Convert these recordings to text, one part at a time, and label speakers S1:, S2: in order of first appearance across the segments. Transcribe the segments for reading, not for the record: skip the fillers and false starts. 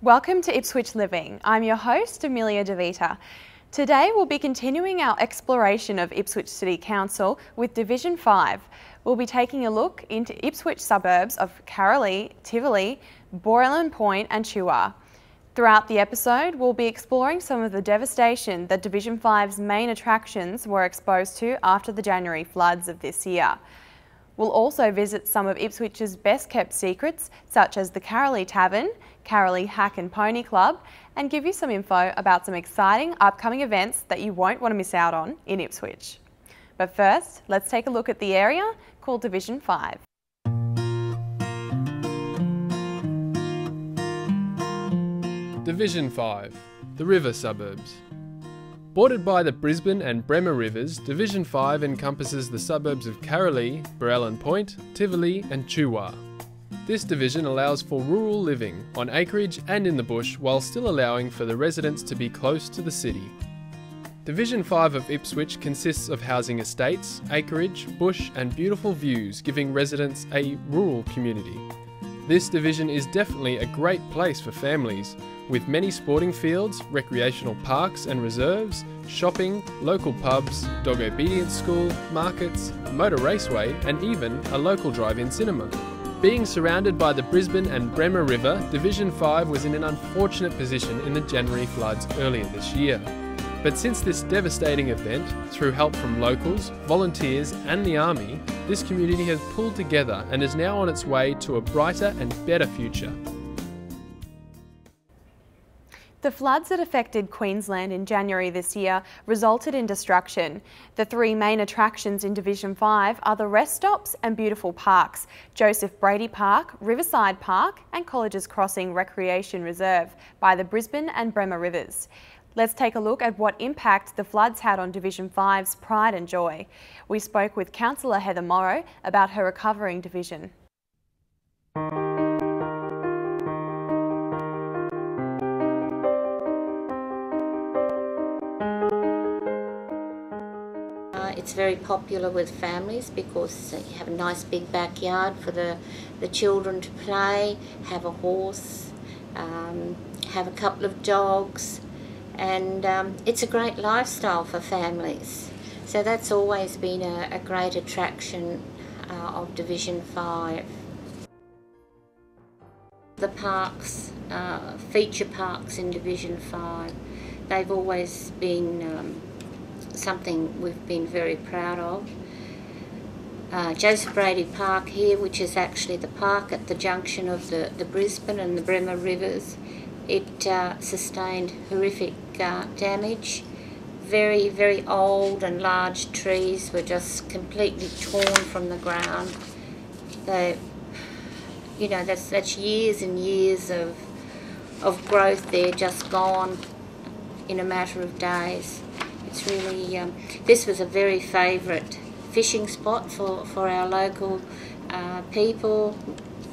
S1: Welcome to Ipswich Living. I'm your host, Amelia DeVita. Today we'll be continuing our exploration of Ipswich City Council with Division 5. We'll be taking a look into Ipswich suburbs of Carolee, Tivoli, Boilen Point and Chuar. Throughout the episode, we'll be exploring some of the devastation that Division 5's main attractions were exposed to after the January floods of this year. We'll also visit some of Ipswich's best kept secrets, such as the Carolee Tavern, Carolee Hack and Pony Club, and give you some info about some exciting upcoming events that you won't want to miss out on in Ipswich. But first, let's take a look at the area called Division 5.
S2: Division 5, the river suburbs. Bordered by the Brisbane and Bremer rivers, Division 5 encompasses the suburbs of Carolee, Boilen Point, Tivoli and Chuar. This division allows for rural living on acreage and in the bush while still allowing for the residents to be close to the city. Division 5 of Ipswich consists of housing estates, acreage, bush and beautiful views, giving residents a rural community. This division is definitely a great place for families, with many sporting fields, recreational parks and reserves, shopping, local pubs, dog obedience school, markets, motor raceway and even a local drive-in cinema. Being surrounded by the Brisbane and Bremer River, Division 5 was in an unfortunate position in the January floods earlier this year. But since this devastating event, through help from locals, volunteers and the Army, this community has pulled together and is now on its way to a brighter and better future.
S1: The floods that affected Queensland in January this year resulted in destruction. The three main attractions in Division 5 are the rest stops and beautiful parks, Joseph Brady Park, Riverside Park and Colleges Crossing Recreation Reserve by the Brisbane and Bremer rivers. Let's take a look at what impact the floods had on Division 5's pride and joy. We spoke with Councillor Heather Morrow about her recovering division.
S3: It's very popular with families because you have a nice big backyard for the children to play, have a horse, have a couple of dogs, and it's a great lifestyle for families. So that's always been a great attraction of Division 5. The parks, feature parks in Division 5, they've always been something we've been very proud of. Joseph Brady Park here, which is actually the park at the junction of the Brisbane and the Bremer rivers, it sustained horrific damage. Very, very old and large trees were just completely torn from the ground. That's years and years of growth there just gone in a matter of days. It's really, this was a very favourite fishing spot for our local people.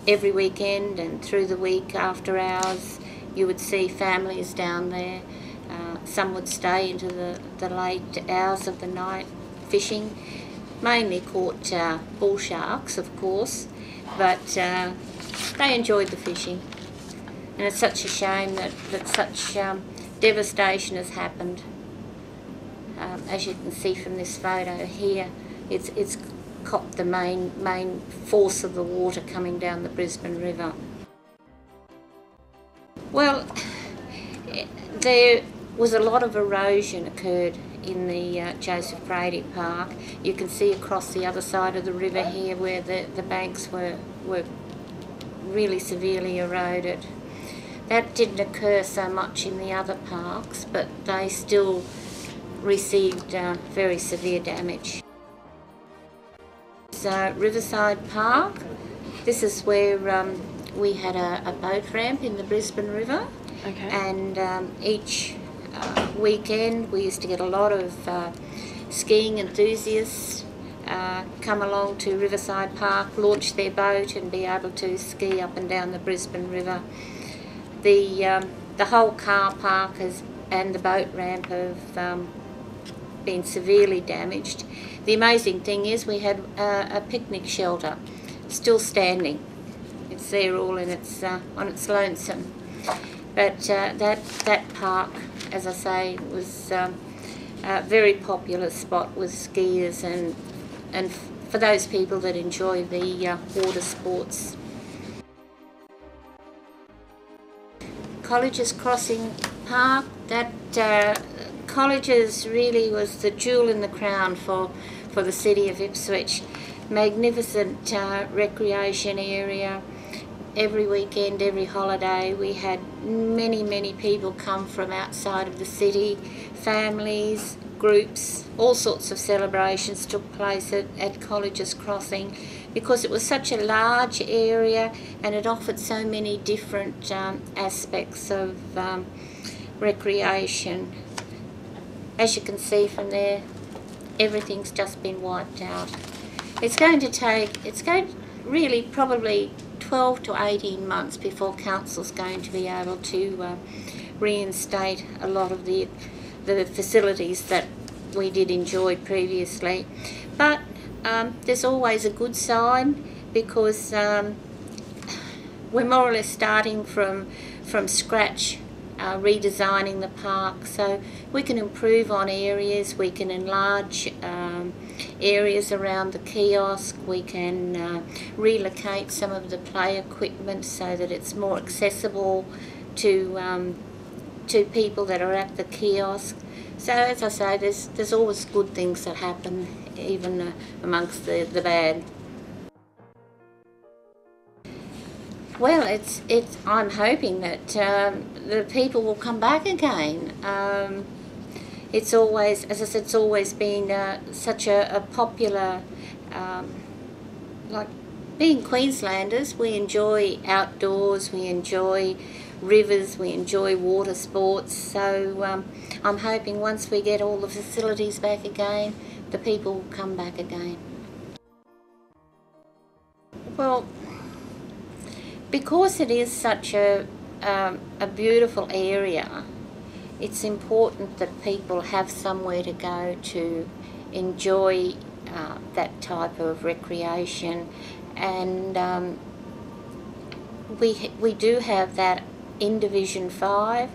S3: Every weekend and through the week after hours, you would see families down there. Some would stay into the late hours of the night fishing. Mainly caught bull sharks, of course, but they enjoyed the fishing. And it's such a shame that such devastation has happened. As you can see from this photo here, it's copped the main force of the water coming down the Brisbane River. Well, there was a lot of erosion occurred in the Joseph Brady Park. You can see across the other side of the river here where the banks were really severely eroded. That didn't occur so much in the other parks, but they still received very severe damage. So Riverside Park, this is where we had a boat ramp in the Brisbane River.
S1: Okay.
S3: And each weekend we used to get a lot of skiing enthusiasts come along to Riverside Park, launch their boat and be able to ski up and down the Brisbane River. The whole car park and the boat ramp have been severely damaged. The amazing thing is we had a picnic shelter still standing. It's there all in its on its lonesome. But that park, as I say, was a very popular spot with skiers and for those people that enjoy the water sports. Colleges Crossing Park, that Colleges really was the jewel in the crown for the city of Ipswich. Magnificent recreation area. Every weekend, every holiday, we had many people come from outside of the city, families, groups, all sorts of celebrations took place at Colleges Crossing because it was such a large area and it offered so many different aspects of recreation. As you can see from there, everything's just been wiped out. It's going really probably 12 to 18 months before council's going to be able to reinstate a lot of the facilities that we did enjoy previously. But there's always a good side because we're more or less starting from scratch, redesigning the park, so we can improve on areas, we can enlarge areas around the kiosk, we can relocate some of the play equipment so that it's more accessible to people that are at the kiosk. So as I say, there's always good things that happen, even amongst the bad. Well, I'm hoping that the people will come back again. It's always, as I said, it's always been such a popular, like being Queenslanders, we enjoy outdoors, we enjoy rivers, we enjoy water sports, so I'm hoping once we get all the facilities back again, the people will come back again. Well, because it is such a beautiful area, it's important that people have somewhere to go to enjoy that type of recreation, and we do have that in Division 5,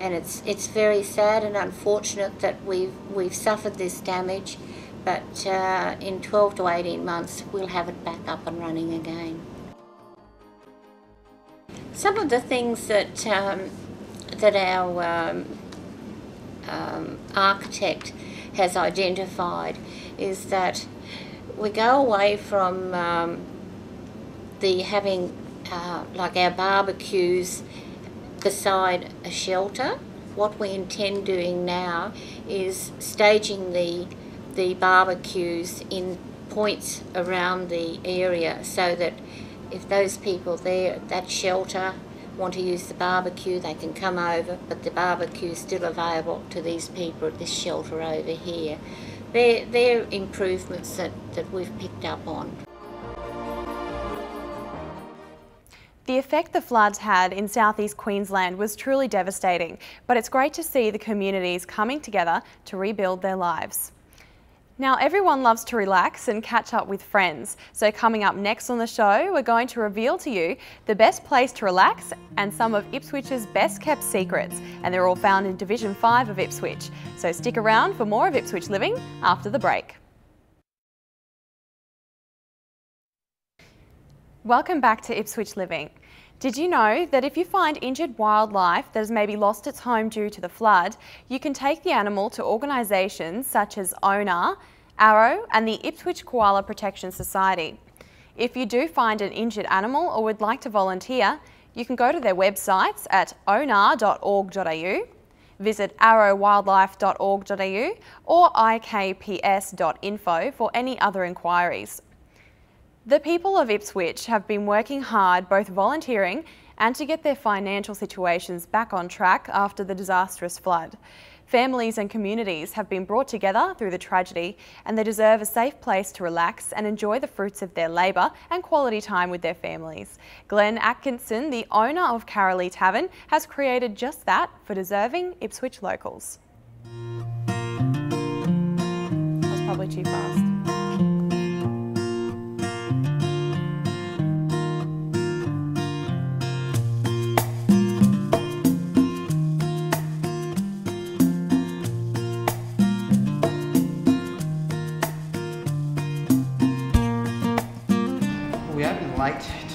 S3: and it's very sad and unfortunate that we've suffered this damage, but in 12 to 18 months we'll have it back up and running again. Some of the things that our architect has identified is that we go away from having like our barbecues beside a shelter. What we intend doing now is staging the barbecues in points around the area so that if those people there at that shelter want to use the barbecue, they can come over, but the barbecue is still available to these people at this shelter over here. They're improvements that we've picked up on.
S1: The effect the floods had in southeast Queensland was truly devastating, but it's great to see the communities coming together to rebuild their lives. Now, everyone loves to relax and catch up with friends, so coming up next on the show, we're going to reveal to you the best place to relax and some of Ipswich's best kept secrets, and they're all found in Division 5 of Ipswich. So stick around for more of Ipswich Living after the break. Welcome back to Ipswich Living. Did you know that if you find injured wildlife that has maybe lost its home due to the flood, you can take the animal to organisations such as ONA, Arrow and the Ipswich Koala Protection Society. If you do find an injured animal or would like to volunteer, you can go to their websites at ona.org.au, visit arrowwildlife.org.au or ikps.info for any other inquiries. The people of Ipswich have been working hard, both volunteering and to get their financial situations back on track after the disastrous flood. Families and communities have been brought together through the tragedy, and they deserve a safe place to relax and enjoy the fruits of their labour and quality time with their families. Glenn Atkinson, the owner of Carolee Tavern, has created just that for deserving Ipswich locals. That was probably too fast.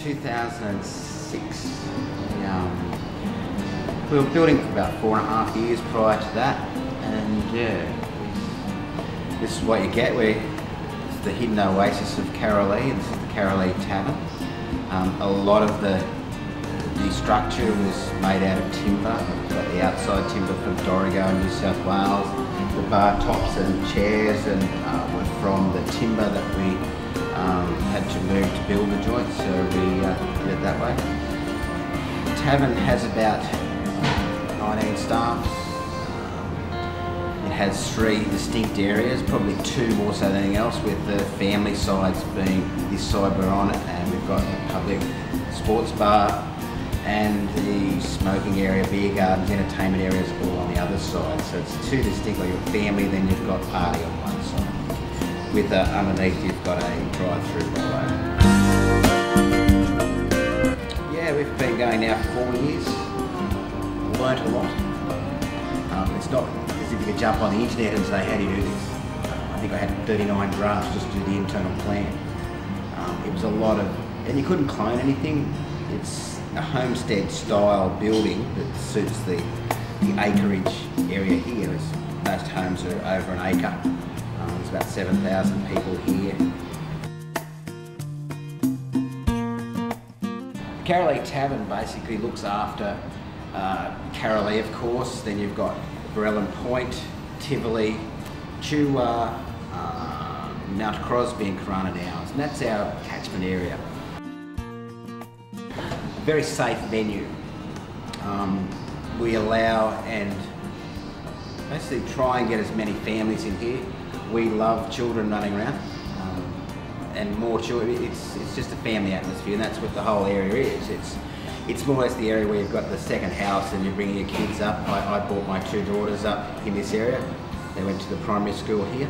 S4: 2006. We were building for about 4.5 years prior to that, and yeah, this is what you get. It's the hidden oasis of Carolee, and this is the Carolee Tavern. A lot of the structure was made out of timber. We've got the outside timber from Dorrigo in New South Wales. The bar tops and chairs were from the timber that we had to move to build the joint, so we did it that way. The tavern has about 19 staff. It has 3 distinct areas, probably 2 more so than anything else, with the family sides being this side we're on it, and we've got the public sports bar and the smoking area, beer gardens, entertainment areas all on the other side. So it's 2 distinct, like your family, then you've got party on one side. With underneath you've got a drive-through bar. Yeah, we've been going now for 4 years. Learnt a lot. It's not as if you could jump on the internet and say, how do you do this? I think I had 39 drafts just to do the internal plan. It was a lot of, and you couldn't clone anything. It's a homestead style building that suits the acreage area here. Most homes are over an acre. There's about 7,000 people here. The Carolee Tavern basically looks after Carolee, of course. Then you've got Booval Point, Tivoli, Chuwa, Mount Crosby and Corona Downs, and that's our catchment area. Very safe venue. We allow and basically try and get as many families in here. We love children running around, and more children. It's just a family atmosphere, and that's what the whole area is. It's more or less the area where you've got the second house and you're bringing your kids up. I brought my 2 daughters up in this area. They went to the primary school here,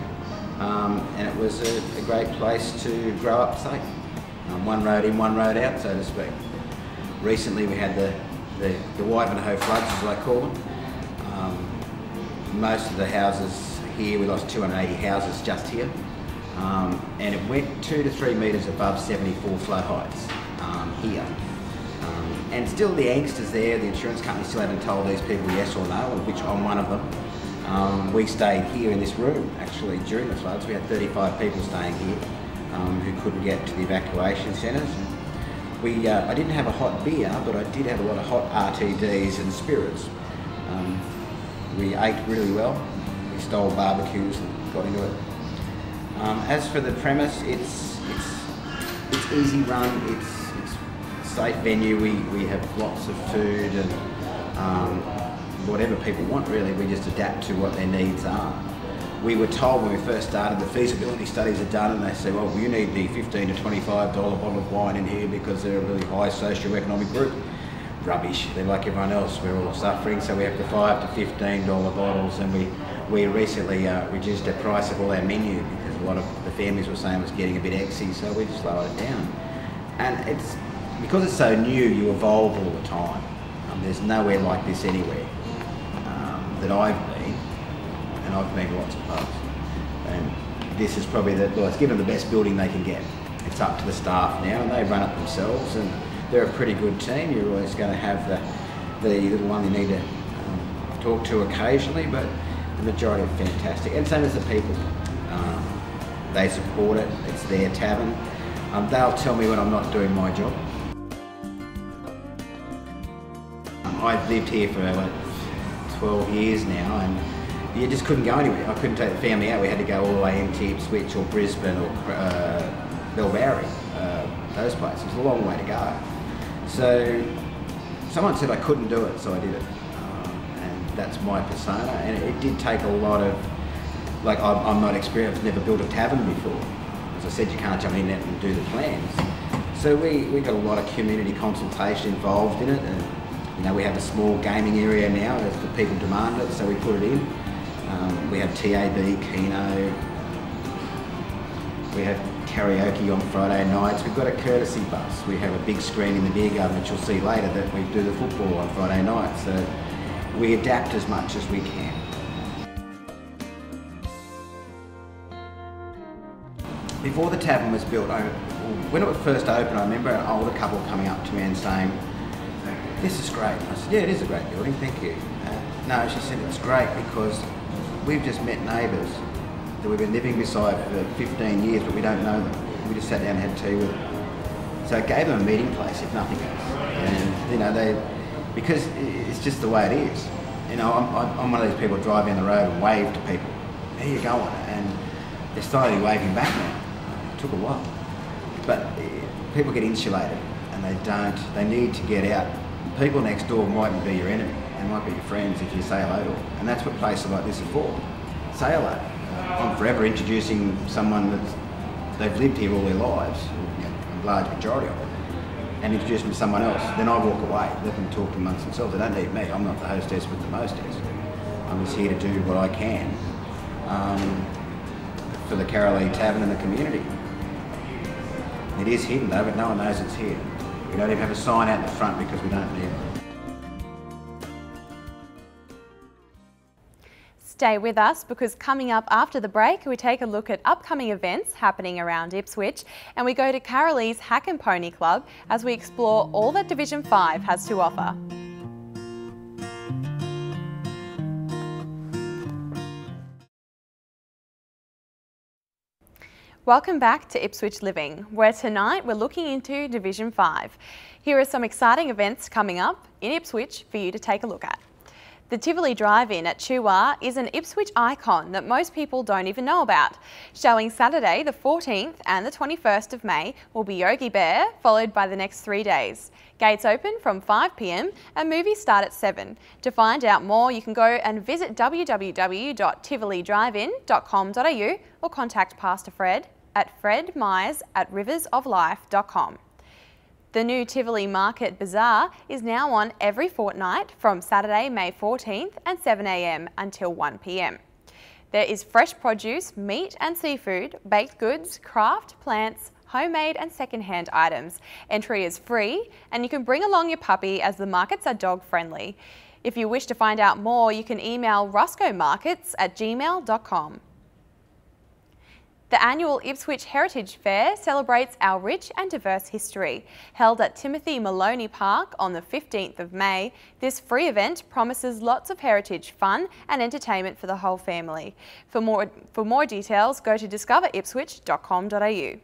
S4: and it was a great place to grow up safe. One road in, one road out, so to speak. Recently we had the Wivenhoe floods, as I call them. Most of the houses here, we lost 280 houses just here, and it went 2 to 3 metres above 74 flood heights here. And still the angst is there. The insurance company still haven't told these people yes or no, which I'm one of them. We stayed here in this room actually during the floods. We had 35 people staying here who couldn't get to the evacuation centres. I didn't have a hot beer, but I did have a lot of hot RTDs and spirits. We ate really well. We stole barbecues and got into it. As for the premise, it's easy run. It's a safe venue. We have lots of food and whatever people want really. We just adapt to what their needs are. We were told when we first started the feasibility studies are done, and they say, well, you need the $15 to $25 bottle of wine in here because they're a really high socio-economic group. Rubbish. They're like everyone else. We're all suffering, so we have the $5 to $15 bottles, and we recently reduced the price of all our menu because a lot of the families were saying it was getting a bit exy, so we just lowered it down. And because it's so new, you evolve all the time. There's nowhere like this anywhere that I've been. And I've been to lots of pubs, and this is probably it's given the best building they can get. It's up to the staff now, and they run it themselves, and they're a pretty good team. You're always going to have the little one you need to talk to occasionally, but the majority are fantastic, and same as the people. They support it. It's their tavern. They'll tell me when I'm not doing my job. I've lived here for 12 years now, and you just couldn't go anywhere. I couldn't take the family out. We had to go all the way into Ipswich or Brisbane or Melbourne, those places. It was a long way to go. So someone said I couldn't do it, so I did it. And that's my persona. And it did take a lot of, like I'm not experienced, I've never built a tavern before. As I said, you can't jump in there and do the plans. So we got a lot of community consultation involved in it. And you know, we have a small gaming area now as the people demand it, so we put it in. We have TAB, Keno, we have karaoke on Friday nights. We've got a courtesy bus. We have a big screen in the beer garden, which you'll see later, that we do the football on Friday night. So we adapt as much as we can. Before the tavern was built, when it first opened, I remember an older couple coming up to me and saying, "This is great." I said, "Yeah, it is a great building, thank you." No, she said, "It's great because we've just met neighbours that we've been living beside for 15 years, but we don't know them. We just sat down and had tea with them." So it gave them a meeting place, if nothing else. And, you know, because it's just the way it is. You know, I'm one of these people who drive down the road and wave to people. "How you going?" And they're slowly waving back now. It took a while. But people get insulated and they need to get out. People next door mightn't be your enemy. They might be your friends if you say hello to them. And that's what places like this are for. Say hello. I'm forever introducing someone they've lived here all their lives, a large majority of them, and introduce them to someone else. Then I walk away, let them talk amongst themselves. They don't need me. I'm not the hostess with the mostess. I'm just here to do what I can for the Carolee Tavern and the community. It is hidden though, but no one knows it's here. We don't even have a sign out the front because we don't need it.
S1: Stay with us because coming up after the break, we take a look at upcoming events happening around Ipswich and we go to Carolee's Hack and Pony Club as we explore all that Division 5 has to offer. Welcome back to Ipswich Living, where tonight we're looking into Division 5. Here are some exciting events coming up in Ipswich for you to take a look at. The Tivoli DriveIn at Chuwa is an Ipswich icon that most people don't even know about. Showing Saturday the 14th and the 21st of May will be Yogi Bear, followed by the next 3 days. Gates open from 5 p.m. and movies start at 7. To find out more, you can go and visit www.tivolidrivein.com.au or contact Pastor Fred at fredmyers@riversoflife.com. The new Tivoli Market Bazaar is now on every fortnight from Saturday, May 14th and 7 a.m. until 1 p.m. There is fresh produce, meat and seafood, baked goods, craft, plants, homemade and second-hand items. Entry is free and you can bring along your puppy as the markets are dog friendly. If you wish to find out more, you can email roscoemarkets@gmail.com. The annual Ipswich Heritage Fair celebrates our rich and diverse history. Held at Timothy Maloney Park on the 15th of May, this free event promises lots of heritage fun and entertainment for the whole family. For more details, go to discoveripswich.com.au.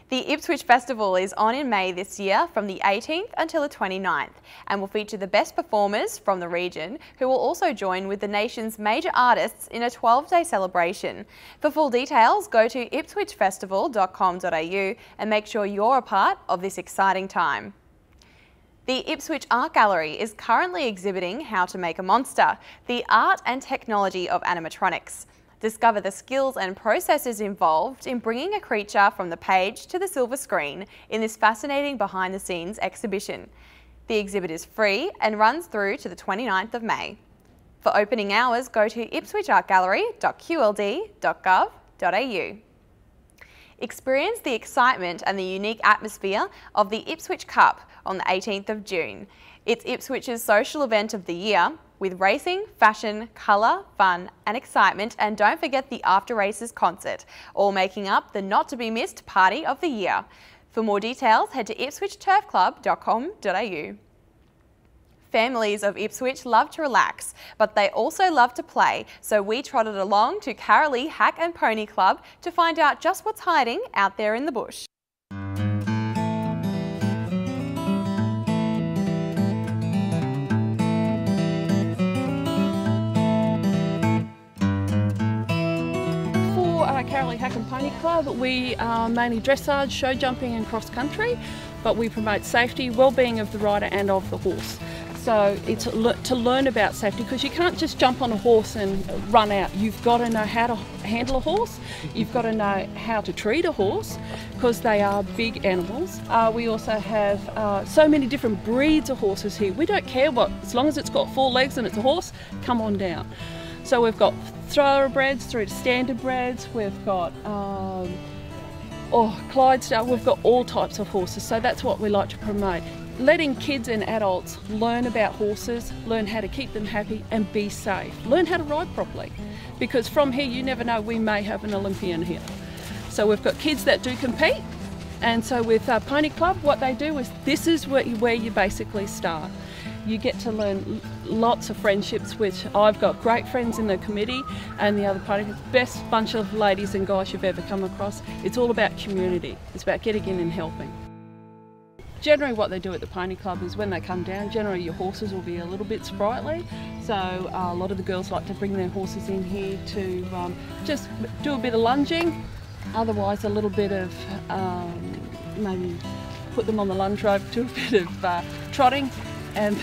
S1: The Ipswich Festival is on in May this year from the 18th until the 29th and will feature the best performers from the region who will also join with the nation's major artists in a 12-day celebration. For full details, go to ipswichfestival.com.au and make sure you're a part of this exciting time. The Ipswich Art Gallery is currently exhibiting How to Make a Monster, the art and technology of animatronics. Discover the skills and processes involved in bringing a creature from the page to the silver screen in this fascinating behind-the-scenes exhibition. The exhibit is free and runs through to the 29th of May. For opening hours, go to ipswichartgallery.qld.gov.au. Experience the excitement and the unique atmosphere of the Ipswich Cup on the 18th of June. It's Ipswich's social event of the year, with racing, fashion, colour, fun and excitement, and don't forget the after races concert, all making up the not to be missed party of the year. For more details, head to ipswichturfclub.com.au. Families of Ipswich love to relax, but they also love to play, so we trotted along to Carolee Hack and Pony Club to find out just what's hiding out there in the bush.
S5: Carolee Hack and Pony Club, we are mainly dressage, show jumping and cross country, but we promote safety, well-being of the rider and of the horse. So it's to learn about safety, because you can't just jump on a horse and run out. You've got to know how to handle a horse, you've got to know how to treat a horse, because they are big animals. We also have so many different breeds of horses here. We don't care what, as long as it's got 4 legs and it's a horse, come on down. So we've got thoroughbreds through to standardbreds, we've got Clydesdale, we've got all types of horses, so that's what we like to promote. Letting kids and adults learn about horses, learn how to keep them happy and be safe. Learn how to ride properly, because from here you never know, we may have an Olympian here. So we've got kids that do compete And so with Pony Club, what they do is this is where you basically start. You get to learn lots of friendships, which I've got great friends in the committee and the other pony, best bunch of ladies and guys you've ever come across. It's all about community. It's about getting in and helping. Generally what they do at the Pony Club is when they come down, generally your horses will be a little bit sprightly. So a lot of the girls like to bring their horses in here to just do a bit of lunging, otherwise a little bit of maybe put them on the lunge rope, do a bit of trotting, and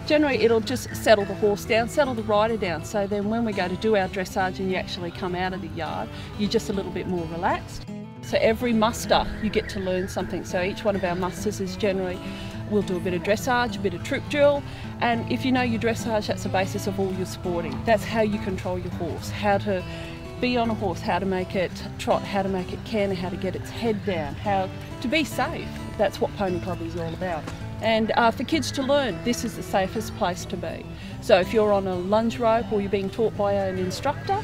S5: generally it'll just settle the horse down, settle the rider down, so then when we go to do our dressage and you actually come out of the yard, you're just a little bit more relaxed. So every muster you get to learn something. So each one of our musters is generally, we'll do a bit of dressage, a bit of troop drill, and if you know your dressage, that's the basis of all your sporting. That's how you control your horse, how to be on a horse, how to make it trot, how to make it canter, how to get its head down, how to be safe. That's what Pony Club is all about. And for kids to learn, this is the safest place to be. So if you're on a lunge rope or you're being taught by an instructor,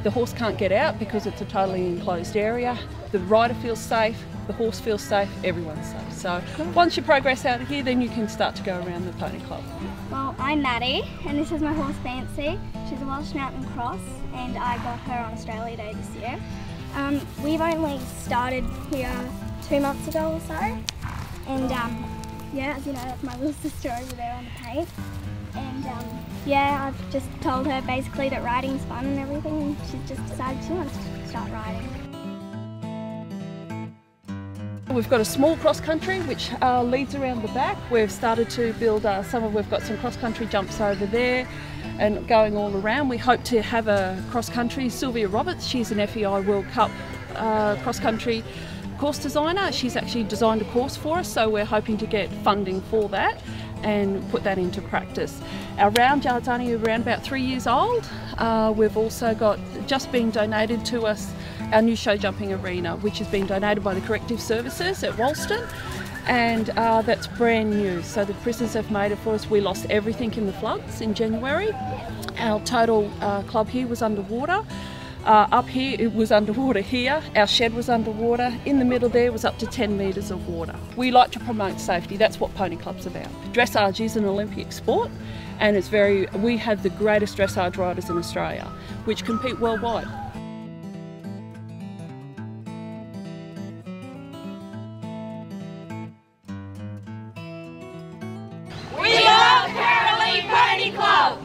S5: the horse can't get out because it's a totally enclosed area. The rider feels safe, the horse feels safe, everyone's safe. So once you progress out of here, then you can start to go around the Pony Club.
S6: Well, I'm Maddie, and this is my horse Fancy. She's a Welsh Mountain Cross, and I got her on Australia Day this year. We've only started here 2 months ago or so, and yeah, as you know, that's my little sister over there on the paint. And yeah, I've just told her basically that riding's fun and everything, and she's just decided she wants to start riding.
S5: We've got a small cross country which leads around the back. We've started to build we've got some cross country jumps over there and going all around. We hope to have a cross country. Sylvia Roberts, she's an FEI World Cup cross country course designer. She's actually designed a course for us, so we're hoping to get funding for that and put that into practice. Our round yard's only around about 3 years old. We've also got, just being donated to us, our new show jumping arena, which has been donated by the Corrective Services at Wolston, and that's brand new. So the prisoners have made it for us. We lost everything in the floods in January. Our total club here was underwater. Up here it was underwater here, our shed was underwater, in the middle there was up to 10 metres of water. We like to promote safety, that's what Pony Club's about. Dressage is an Olympic sport, and we have the greatest dressage riders in Australia, which compete worldwide.
S7: We love Carolee Pony Club!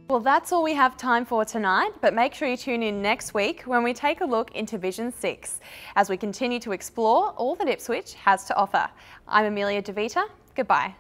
S1: Well, that's all we have time for tonight, but make sure you tune in next week when we take a look into Vision 6 as we continue to explore all that Ipswich has to offer. I'm Amelia DeVita. Goodbye.